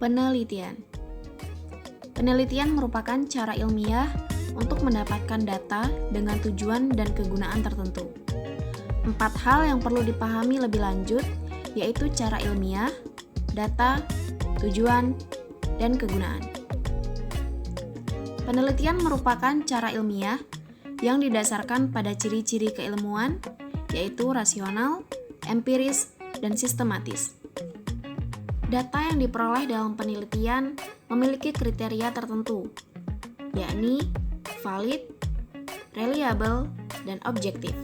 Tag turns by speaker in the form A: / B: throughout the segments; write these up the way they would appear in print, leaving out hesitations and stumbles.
A: Penelitian. Penelitian merupakan cara ilmiah untuk mendapatkan data dengan tujuan dan kegunaan tertentu. 4 hal yang perlu dipahami lebih lanjut, yaitu cara ilmiah, data, tujuan, dan kegunaan. Penelitian merupakan cara ilmiah yang didasarkan pada ciri-ciri keilmuan, yaitu rasional, empiris, dan sistematis. Data yang diperoleh dalam penelitian memiliki kriteria tertentu, yakni valid, reliable, dan objektif.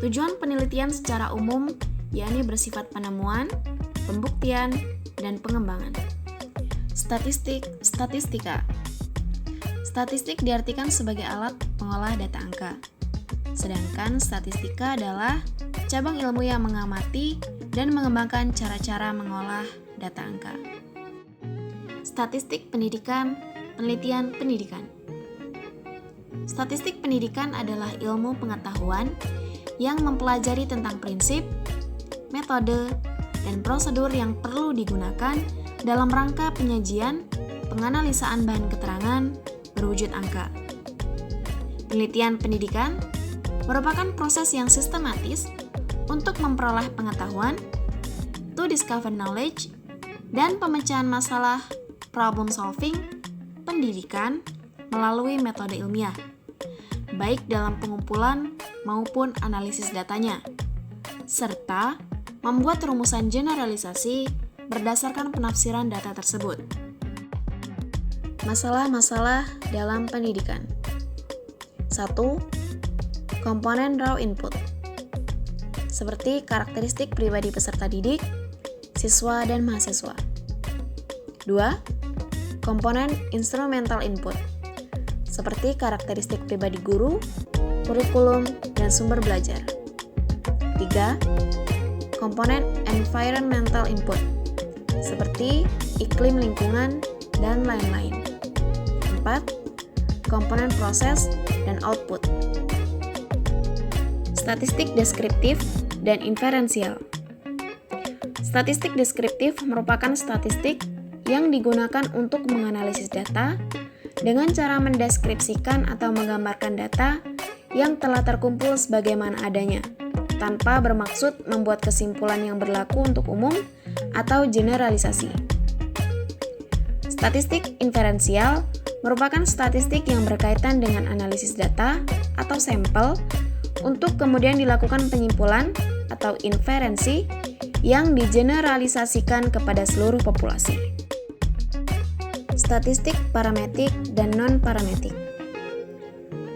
A: Tujuan penelitian secara umum yakni bersifat penemuan, pembuktian, dan pengembangan. Statistika. Statistik diartikan sebagai alat mengolah data angka. Sedangkan statistika adalah cabang ilmu yang mengamati dan mengembangkan cara-cara mengolah data angka. Statistik pendidikan, penelitian pendidikan. Statistik pendidikan adalah ilmu pengetahuan yang mempelajari tentang prinsip, metode, dan prosedur yang perlu digunakan dalam rangka penyajian, penganalisaan bahan keterangan berwujud angka. Penelitian pendidikan merupakan proses yang sistematis untuk memperoleh pengetahuan, to discover knowledge, dan pemecahan masalah problem solving pendidikan melalui metode ilmiah, baik dalam pengumpulan maupun analisis datanya, serta membuat rumusan generalisasi berdasarkan penafsiran data tersebut. Masalah-masalah dalam pendidikan. 1. Komponen raw input, seperti karakteristik pribadi peserta didik, siswa dan mahasiswa. 2. Komponen instrumental input, seperti karakteristik pribadi guru, kurikulum, dan sumber belajar. 3. Komponen environmental input, seperti iklim lingkungan, dan lain-lain. 4. Komponen proses dan output. Statistik deskriptif dan inferensial. Statistik deskriptif merupakan statistik yang digunakan untuk menganalisis data dengan cara mendeskripsikan atau menggambarkan data yang telah terkumpul sebagaimana adanya, tanpa bermaksud membuat kesimpulan yang berlaku untuk umum atau generalisasi. Statistik inferensial merupakan statistik yang berkaitan dengan analisis data atau sampel untuk kemudian dilakukan penyimpulan atau inferensi yang digeneralisasikan kepada seluruh populasi. Statistik parametrik dan non-parametrik.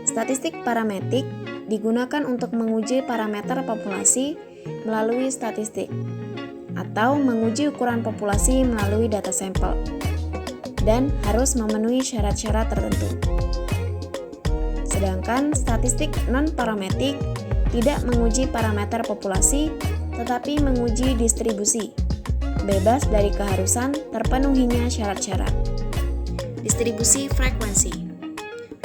A: Statistik parametrik digunakan untuk menguji parameter populasi melalui statistik atau menguji ukuran populasi melalui data sampel dan harus memenuhi syarat-syarat tertentu. Sedangkan statistik non-parametrik tidak menguji parameter populasi tetapi menguji distribusi, bebas dari keharusan terpenuhinya syarat-syarat. Distribusi frekuensi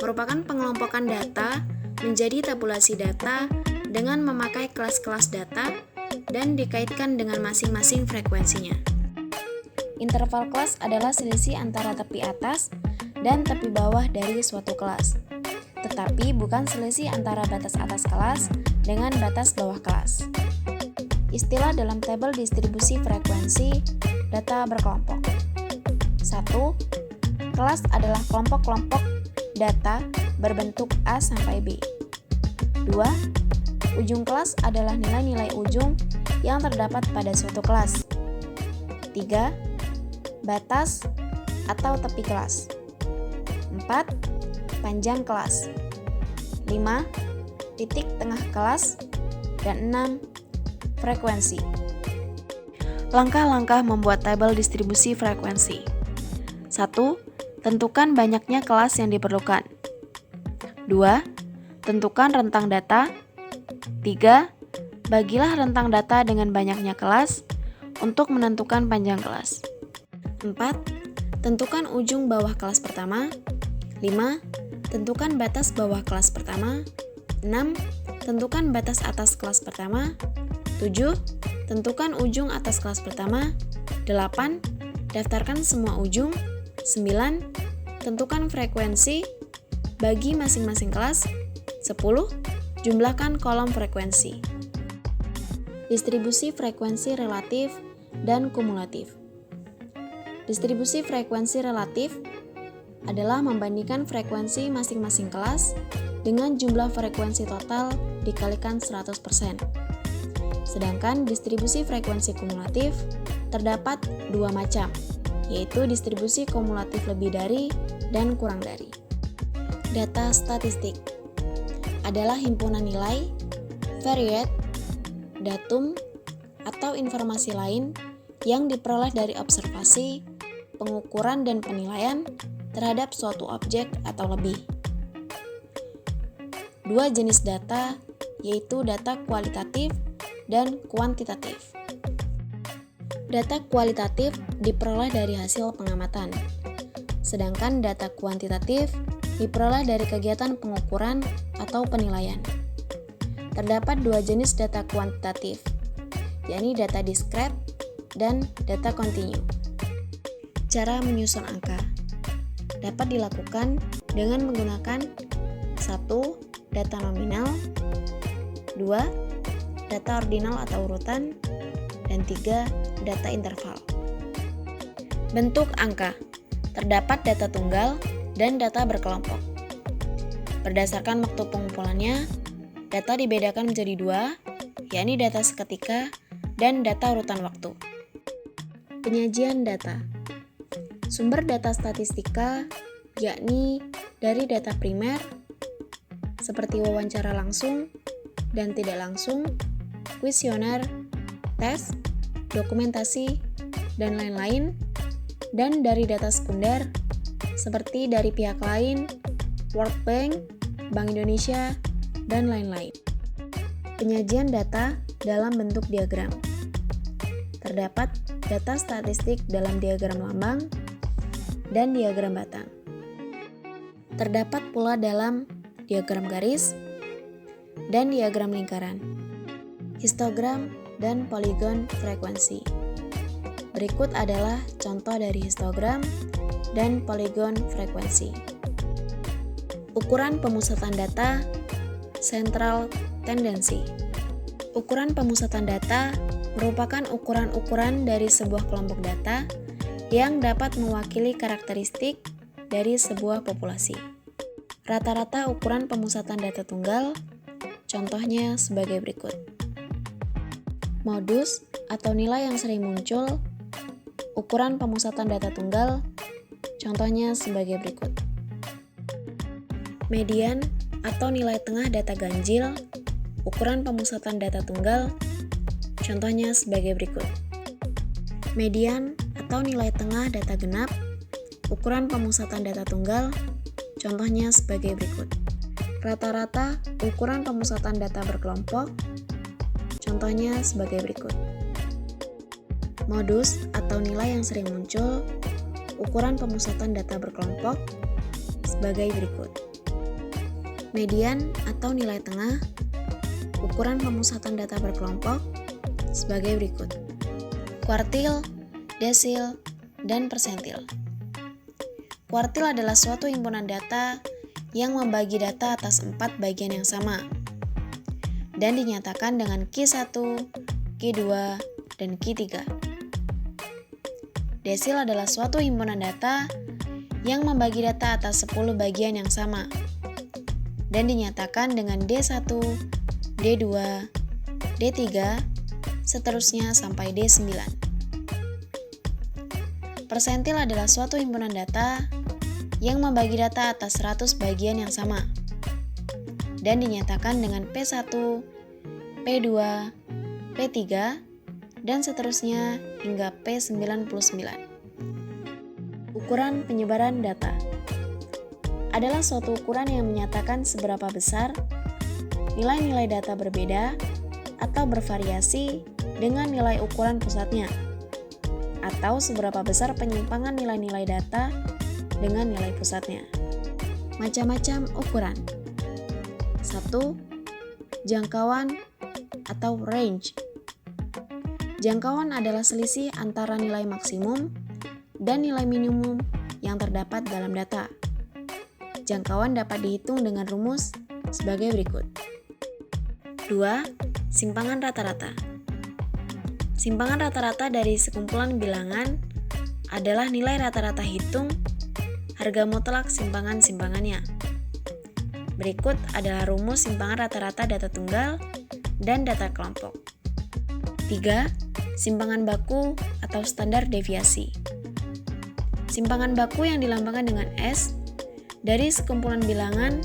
A: merupakan pengelompokan data menjadi tabulasi data dengan memakai kelas-kelas data dan dikaitkan dengan masing-masing frekuensinya. Interval kelas adalah selisih antara tepi atas dan tepi bawah dari suatu kelas, tetapi bukan selisih antara batas atas kelas dengan batas bawah kelas. Istilah dalam tabel distribusi frekuensi data berkelompok. 1. Kelas adalah kelompok-kelompok data berbentuk A sampai B. 2. Ujung kelas adalah nilai-nilai ujung yang terdapat pada suatu kelas. 3. Batas atau tepi kelas. 4. Panjang kelas. 5. Titik tengah kelas. Dan 6. Frekuensi. Langkah-langkah membuat tabel distribusi frekuensi. 1. Tentukan banyaknya kelas yang diperlukan. 2. Tentukan rentang data. 3. Bagilah rentang data dengan banyaknya kelas untuk menentukan panjang kelas. 4. Tentukan ujung bawah kelas pertama. 5. Tentukan batas bawah kelas pertama. 6. Tentukan batas atas kelas pertama. 7. Tentukan ujung atas kelas pertama. 8. Daftarkan semua ujung. 9. Tentukan frekuensi, bagi masing-masing kelas. 10. Jumlahkan kolom frekuensi. Distribusi frekuensi relatif dan kumulatif. Distribusi frekuensi relatif adalah membandingkan frekuensi masing-masing kelas dengan jumlah frekuensi total dikalikan 100%. Sedangkan distribusi frekuensi kumulatif terdapat dua macam, yaitu distribusi kumulatif lebih dari dan kurang dari. Data statistik adalah himpunan nilai, variat, datum, atau informasi lain yang diperoleh dari observasi, pengukuran, dan penilaian terhadap suatu objek atau lebih. Dua jenis data, yaitu data kualitatif dan kuantitatif. Data kualitatif diperoleh dari hasil pengamatan, sedangkan data kuantitatif diperoleh dari kegiatan pengukuran atau penilaian. Terdapat dua jenis data kuantitatif, yakni data diskret dan data kontinu. Cara menyusun angka dapat dilakukan dengan menggunakan 1. Data nominal, 2. Data ordinal atau urutan, dan 3. Data interval. Bentuk angka terdapat data tunggal dan data berkelompok. Berdasarkan waktu pengumpulannya, data dibedakan menjadi dua, yakni data seketika dan data urutan waktu. Penyajian data. Sumber data statistika yakni dari data primer seperti wawancara langsung dan tidak langsung, kuesioner, tes, dokumentasi, dan lain-lain, dan dari data sekunder seperti dari pihak lain, World Bank, Bank Indonesia, dan lain-lain. Penyajian data dalam bentuk diagram. Terdapat data statistik dalam diagram lambang dan diagram batang. Terdapat pula dalam diagram garis dan diagram lingkaran, histogram, dan poligon frekuensi. Berikut adalah contoh dari histogram dan poligon frekuensi. Ukuran pemusatan data, central tendency. Ukuran pemusatan data merupakan ukuran-ukuran dari sebuah kelompok data yang dapat mewakili karakteristik dari sebuah populasi. Rata-rata ukuran pemusatan data tunggal, contohnya sebagai berikut. Modus atau nilai yang sering muncul, ukuran pemusatan data tunggal, contohnya sebagai berikut. Median atau nilai tengah data ganjil, ukuran pemusatan data tunggal, contohnya sebagai berikut. Median atau nilai tengah data genap, ukuran pemusatan data tunggal, contohnya sebagai berikut. Rata-rata ukuran pemusatan data berkelompok, contohnya sebagai berikut. Modus atau nilai yang sering muncul, ukuran pemusatan data berkelompok, sebagai berikut. Median atau nilai tengah, ukuran pemusatan data berkelompok, sebagai berikut. Kuartil, desil, dan persentil. Kuartil adalah suatu himpunan data yang membagi data atas 4 bagian yang sama dan dinyatakan dengan Q1, Q2, dan Q3. Desil adalah suatu himpunan data yang membagi data atas 10 bagian yang sama dan dinyatakan dengan D1, D2, D3, seterusnya sampai D9. Persentil adalah suatu himpunan data yang membagi data atas 100 bagian yang sama dan dinyatakan dengan P1, P2, P3, dan seterusnya hingga P99. Ukuran penyebaran data adalah suatu ukuran yang menyatakan seberapa besar nilai-nilai data berbeda atau bervariasi dengan nilai ukuran pusatnya, atau seberapa besar penyimpangan nilai-nilai data dengan nilai pusatnya. Macam-macam ukuran. 1. Jangkauan atau range. Jangkauan adalah selisih antara nilai maksimum dan nilai minimum yang terdapat dalam data. Jangkauan dapat dihitung dengan rumus sebagai berikut. 2. Simpangan rata-rata. Simpangan rata-rata dari sekumpulan bilangan adalah nilai rata-rata hitung harga mutlak simpangan-simpangannya. Berikut adalah rumus simpangan rata-rata data tunggal dan data kelompok. 3. Simpangan baku atau standar deviasi. Simpangan baku yang dilambangkan dengan S dari sekumpulan bilangan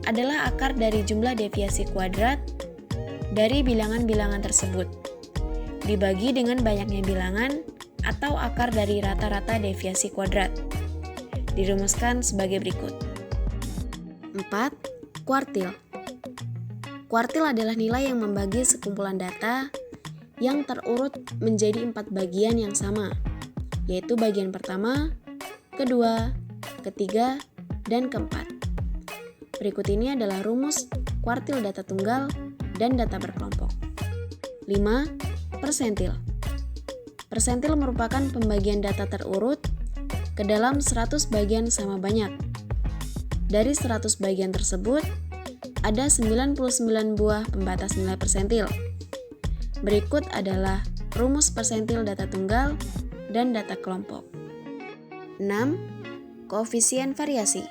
A: adalah akar dari jumlah deviasi kuadrat dari bilangan-bilangan tersebut, dibagi dengan banyaknya bilangan atau akar dari rata-rata deviasi kuadrat. Dirumuskan sebagai berikut. 4. Kuartil. Kuartil adalah nilai yang membagi sekumpulan data yang terurut menjadi 4 bagian yang sama, yaitu bagian pertama, kedua, ketiga, dan keempat. Berikut ini adalah rumus kuartil data tunggal dan data berkelompok. 5. Persentil. Persentil merupakan pembagian data terurut ke dalam 100 bagian sama banyak. Dari 100 bagian tersebut, ada 99 buah pembatas nilai persentil. Berikut adalah rumus persentil data tunggal dan data kelompok. 6. Koefisien variasi.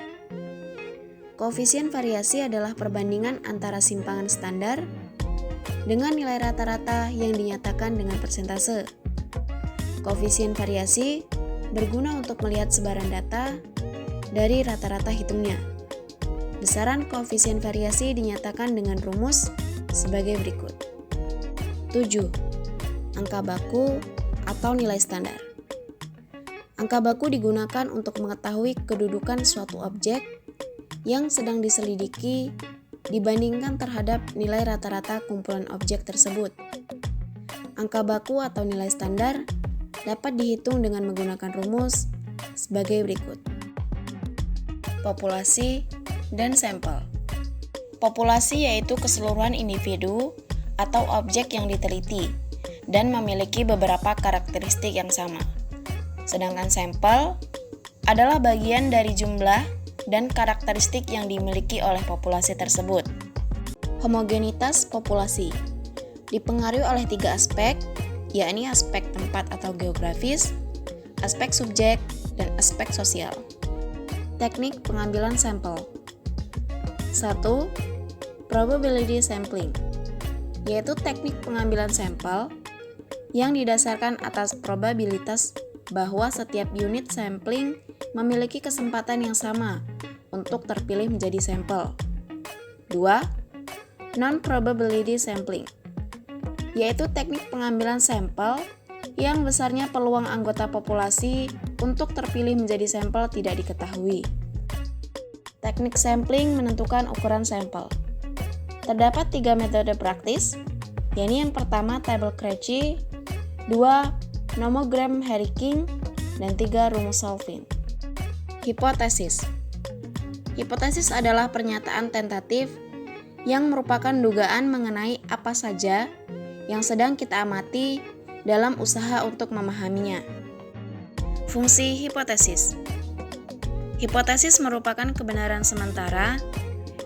A: Koefisien variasi adalah perbandingan antara simpangan standar dengan nilai rata-rata yang dinyatakan dengan persentase. Koefisien variasi berguna untuk melihat sebaran data dari rata-rata hitungnya. Besaran koefisien variasi dinyatakan dengan rumus sebagai berikut. 7. Angka baku atau nilai standar. Angka baku digunakan untuk mengetahui kedudukan suatu objek yang sedang diselidiki dibandingkan terhadap nilai rata-rata kumpulan objek tersebut. Angka baku atau nilai standar dapat dihitung dengan menggunakan rumus sebagai berikut. Populasi dan sampel. Populasi yaitu keseluruhan individu atau objek yang diteliti dan memiliki beberapa karakteristik yang sama. Sedangkan sampel adalah bagian dari jumlah dan karakteristik yang dimiliki oleh populasi tersebut. Homogenitas populasi dipengaruhi oleh 3 aspek, yakni aspek tempat atau geografis, aspek subjek, dan aspek sosial. Teknik pengambilan sampel. 1. Probability sampling, yaitu teknik pengambilan sampel yang didasarkan atas probabilitas bahwa setiap unit sampling memiliki kesempatan yang sama untuk terpilih menjadi sampel. 2. Non-probability sampling, yaitu teknik pengambilan sampel yang besarnya peluang anggota populasi untuk terpilih menjadi sampel tidak diketahui. Teknik sampling menentukan ukuran sampel. Terdapat 3 metode praktis, yakni yang pertama Table-Crechy, 2. Nomogram Harry-King, dan 3. rumus Solvin. Hipotesis. Hipotesis adalah pernyataan tentatif yang merupakan dugaan mengenai apa saja yang sedang kita amati dalam usaha untuk memahaminya. Fungsi hipotesis. Hipotesis merupakan kebenaran sementara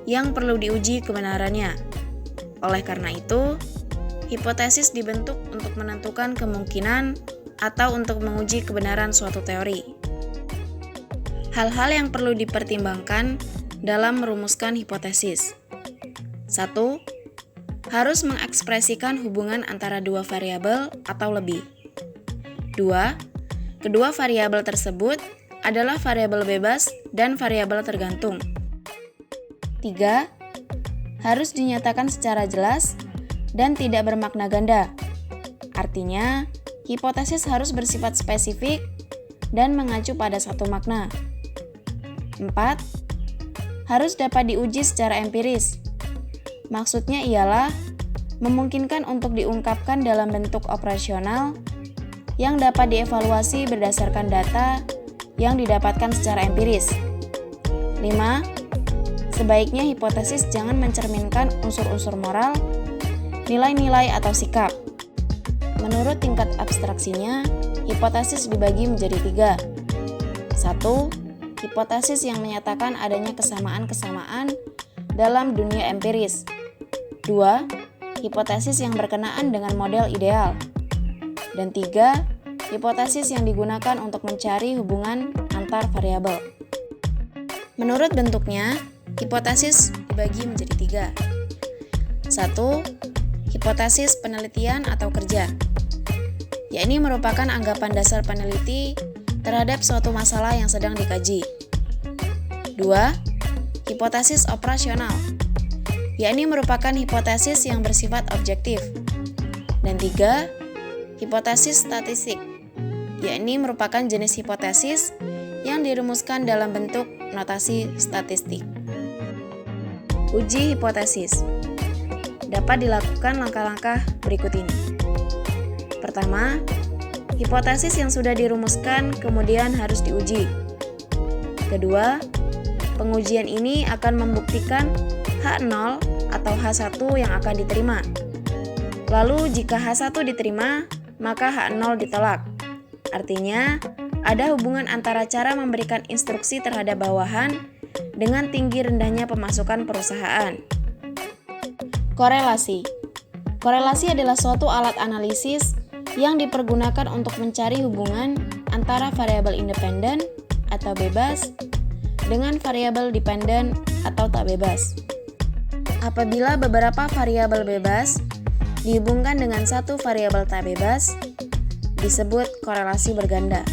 A: yang perlu diuji kebenarannya. Oleh karena itu, hipotesis dibentuk untuk menentukan kemungkinan atau untuk menguji kebenaran suatu teori. Hal-hal yang perlu dipertimbangkan dalam merumuskan hipotesis. 1. Harus mengekspresikan hubungan antara 2 variabel atau lebih. 2. Kedua variabel tersebut adalah variabel bebas dan variabel tergantung. 3. Harus dinyatakan secara jelas dan tidak bermakna ganda. Artinya, hipotesis harus bersifat spesifik dan mengacu pada satu makna. 4. Harus dapat diuji secara empiris. Maksudnya ialah memungkinkan untuk diungkapkan dalam bentuk operasional yang dapat dievaluasi berdasarkan data yang didapatkan secara empiris. 5. Sebaiknya hipotesis jangan mencerminkan unsur-unsur moral, nilai-nilai atau sikap. Menurut tingkat abstraksinya, hipotesis dibagi menjadi 3, 1. Hipotesis yang menyatakan adanya kesamaan-kesamaan dalam dunia empiris. 2. Hipotesis yang berkenaan dengan model ideal. Dan 3. Hipotesis yang digunakan untuk mencari hubungan antar variabel. Menurut bentuknya, hipotesis dibagi menjadi 3. 1. Hipotesis penelitian atau kerja, yakni merupakan anggapan dasar peneliti terhadap suatu masalah yang sedang dikaji. 2. Hipotesis operasional, yakni merupakan hipotesis yang bersifat objektif. Dan 3. Hipotesis statistik, yakni merupakan jenis hipotesis yang dirumuskan dalam bentuk notasi statistik. Uji hipotesis dapat dilakukan langkah-langkah berikut ini. Pertama, hipotesis yang sudah dirumuskan kemudian harus diuji. Kedua, pengujian ini akan membuktikan H0 atau H1 yang akan diterima. Lalu jika H1 diterima, maka H0 ditolak. Artinya, ada hubungan antara cara memberikan instruksi terhadap bawahan dengan tinggi rendahnya pemasukan perusahaan. Korelasi. Korelasi adalah suatu alat analisis yang dipergunakan untuk mencari hubungan antara variabel independen atau bebas dengan variabel dependen atau tak bebas. Apabila beberapa variabel bebas dihubungkan dengan satu variabel tak bebas, disebut korelasi berganda.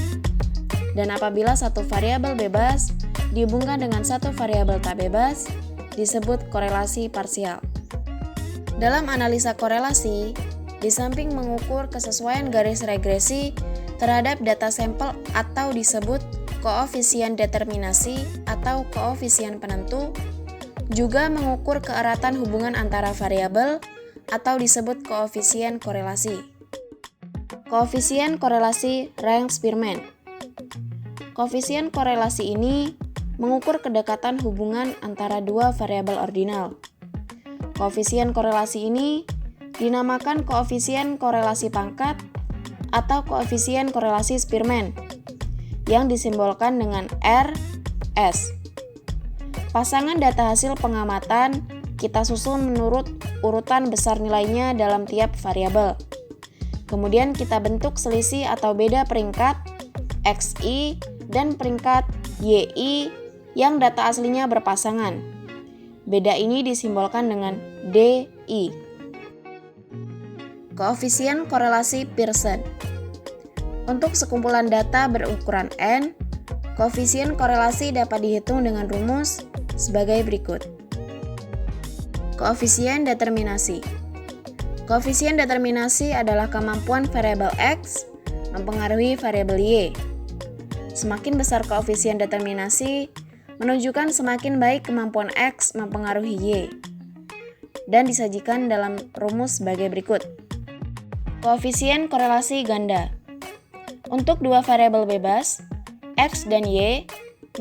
A: Dan apabila satu variabel bebas dihubungkan dengan satu variabel tak bebas, disebut korelasi parsial. Dalam analisa korelasi, di samping mengukur kesesuaian garis regresi terhadap data sampel atau disebut koefisien determinasi atau koefisien penentu, juga mengukur keeratan hubungan antara variabel atau disebut koefisien korelasi. Koefisien korelasi Rayleigh-Spearman. Koefisien korelasi ini mengukur kedekatan hubungan antara dua variabel ordinal. Koefisien korelasi ini dinamakan koefisien korelasi pangkat atau koefisien korelasi Spearman yang disimbolkan dengan R(S). Pasangan data hasil pengamatan kita susun menurut urutan besar nilainya dalam tiap variabel. Kemudian kita bentuk selisih atau beda peringkat XI dan peringkat YI yang data aslinya berpasangan. Beda ini disimbolkan dengan DI. Koefisien korelasi Pearson. Untuk sekumpulan data berukuran N, koefisien korelasi dapat dihitung dengan rumus sebagai berikut. Koefisien determinasi. Koefisien determinasi adalah kemampuan variabel X mempengaruhi variabel Y. Semakin besar koefisien determinasi, menunjukkan semakin baik kemampuan X mempengaruhi Y. Dan disajikan dalam rumus sebagai berikut. Koefisien korelasi ganda. Untuk dua variabel bebas, X dan Y,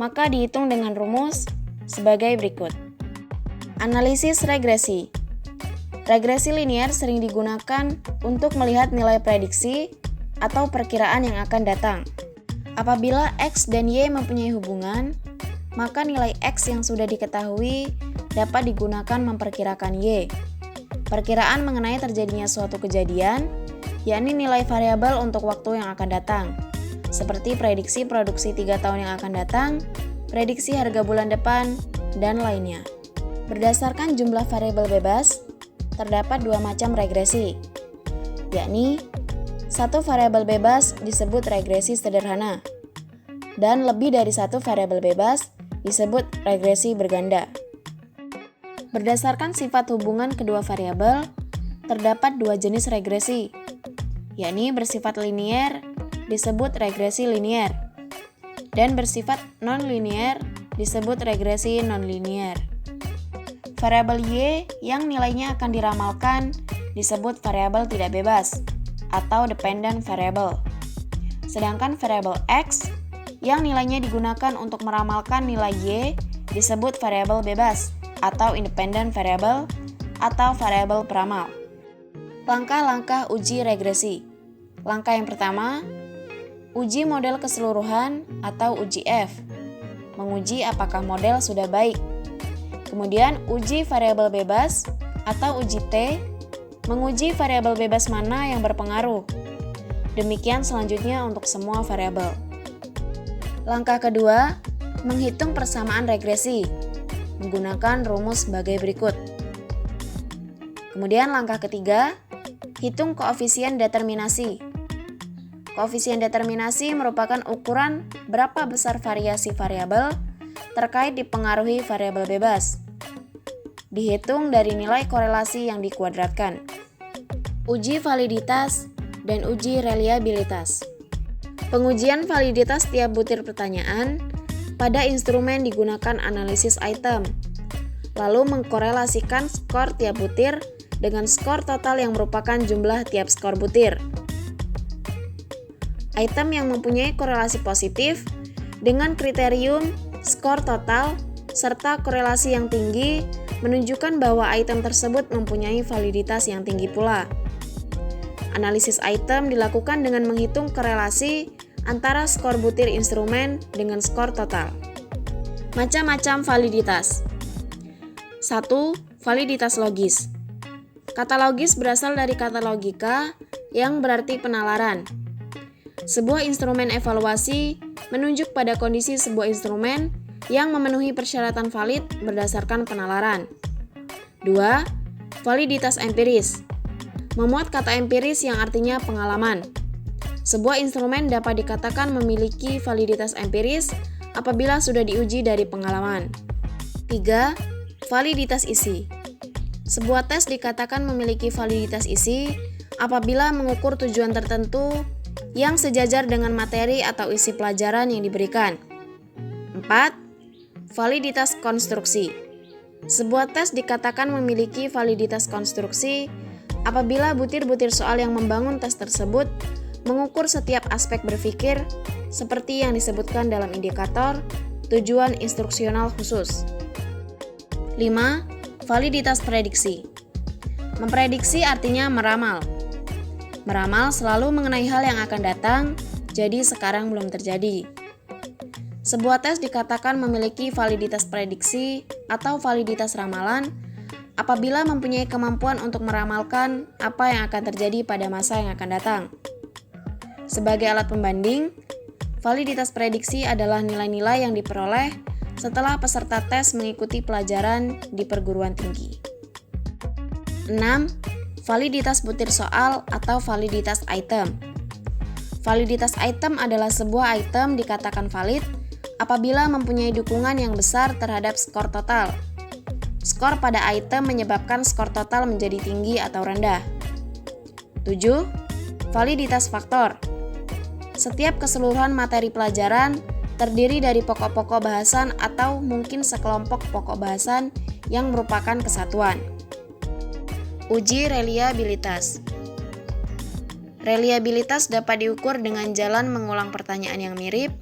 A: maka dihitung dengan rumus sebagai berikut. Analisis regresi. Regresi linear sering digunakan untuk melihat nilai prediksi atau perkiraan yang akan datang. Apabila X dan Y mempunyai hubungan, maka nilai X yang sudah diketahui dapat digunakan memperkirakan Y. Perkiraan mengenai terjadinya suatu kejadian, yakni nilai variabel untuk waktu yang akan datang, seperti prediksi produksi 3 tahun yang akan datang, prediksi harga bulan depan, dan lainnya. Berdasarkan jumlah variabel bebas, terdapat dua macam regresi, yakni satu variabel bebas disebut regresi sederhana, dan lebih dari satu variabel bebas disebut regresi berganda. Berdasarkan sifat hubungan kedua variabel, terdapat dua jenis regresi, yakni bersifat linier disebut regresi linier, dan bersifat non-linier disebut regresi non-linier. Variabel Y yang nilainya akan diramalkan disebut variabel tidak bebas atau dependent variable. Sedangkan variabel X yang nilainya digunakan untuk meramalkan nilai Y disebut variabel bebas atau independent variable atau variabel peramal. Langkah-langkah uji regresi. Langkah yang pertama, Uji model keseluruhan atau uji F, menguji apakah model sudah baik. Kemudian uji variabel bebas atau uji T, menguji variabel bebas mana yang berpengaruh. Demikian selanjutnya untuk semua variabel. Langkah kedua, menghitung persamaan regresi menggunakan rumus sebagai berikut. Kemudian langkah ketiga, hitung koefisien determinasi. Koefisien determinasi merupakan ukuran berapa besar variasi variabel terkait dipengaruhi variabel bebas. Dihitung dari nilai korelasi yang dikuadratkan. Uji validitas dan uji reliabilitas. Pengujian validitas tiap butir pertanyaan pada instrumen digunakan analisis item, lalu mengkorelasikan skor tiap butir dengan skor total yang merupakan jumlah tiap skor butir. Item yang mempunyai korelasi positif dengan kriterium skor total serta korelasi yang tinggi menunjukkan bahwa item tersebut mempunyai validitas yang tinggi pula. Analisis item dilakukan dengan menghitung korelasi antara skor butir instrumen dengan skor total. Macam-macam validitas. 1. Validitas logis. Kata logis berasal dari kata logika yang berarti penalaran. Sebuah instrumen evaluasi menunjuk pada kondisi sebuah instrumen yang memenuhi persyaratan valid berdasarkan penalaran. 2. Validitas empiris. Memuat kata empiris yang artinya pengalaman. Sebuah instrumen dapat dikatakan memiliki validitas empiris apabila sudah diuji dari pengalaman. 3. Validitas isi. Sebuah tes dikatakan memiliki validitas isi apabila mengukur tujuan tertentu yang sejajar dengan materi atau isi pelajaran yang diberikan. 4. Validitas konstruksi. Sebuah tes dikatakan memiliki validitas konstruksi apabila butir-butir soal yang membangun tes tersebut mengukur setiap aspek berpikir seperti yang disebutkan dalam indikator tujuan instruksional khusus. 5. Validitas prediksi. Memprediksi artinya meramal. Meramal selalu mengenai hal yang akan datang, jadi sekarang belum terjadi. Sebuah tes dikatakan memiliki validitas prediksi atau validitas ramalan apabila mempunyai kemampuan untuk meramalkan apa yang akan terjadi pada masa yang akan datang. Sebagai alat pembanding, validitas prediksi adalah nilai-nilai yang diperoleh setelah peserta tes mengikuti pelajaran di perguruan tinggi. 6. Validitas butir soal atau validitas item. Validitas item adalah sebuah item dikatakan valid apabila mempunyai dukungan yang besar terhadap skor total. Skor pada item menyebabkan skor total menjadi tinggi atau rendah. 7. Validitas faktor. Setiap keseluruhan materi pelajaran terdiri dari pokok-pokok bahasan atau mungkin sekelompok pokok bahasan yang merupakan kesatuan. Uji reliabilitas. Reliabilitas dapat diukur dengan jalan mengulang pertanyaan yang mirip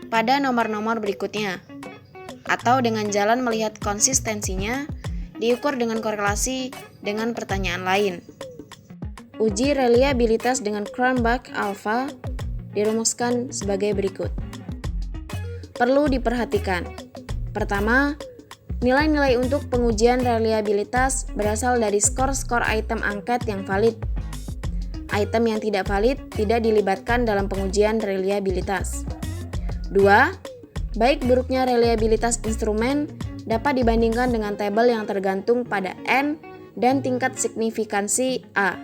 A: pada nomor-nomor berikutnya, atau dengan jalan melihat konsistensinya diukur dengan korelasi dengan pertanyaan lain. Uji reliabilitas dengan Cronbach alpha dirumuskan sebagai berikut. Perlu diperhatikan. Pertama, nilai-nilai untuk pengujian reliabilitas berasal dari skor-skor item angket yang valid. Item yang tidak valid tidak dilibatkan dalam pengujian reliabilitas. 2. Baik buruknya reliabilitas instrumen dapat dibandingkan dengan tabel yang tergantung pada N dan tingkat signifikansi A.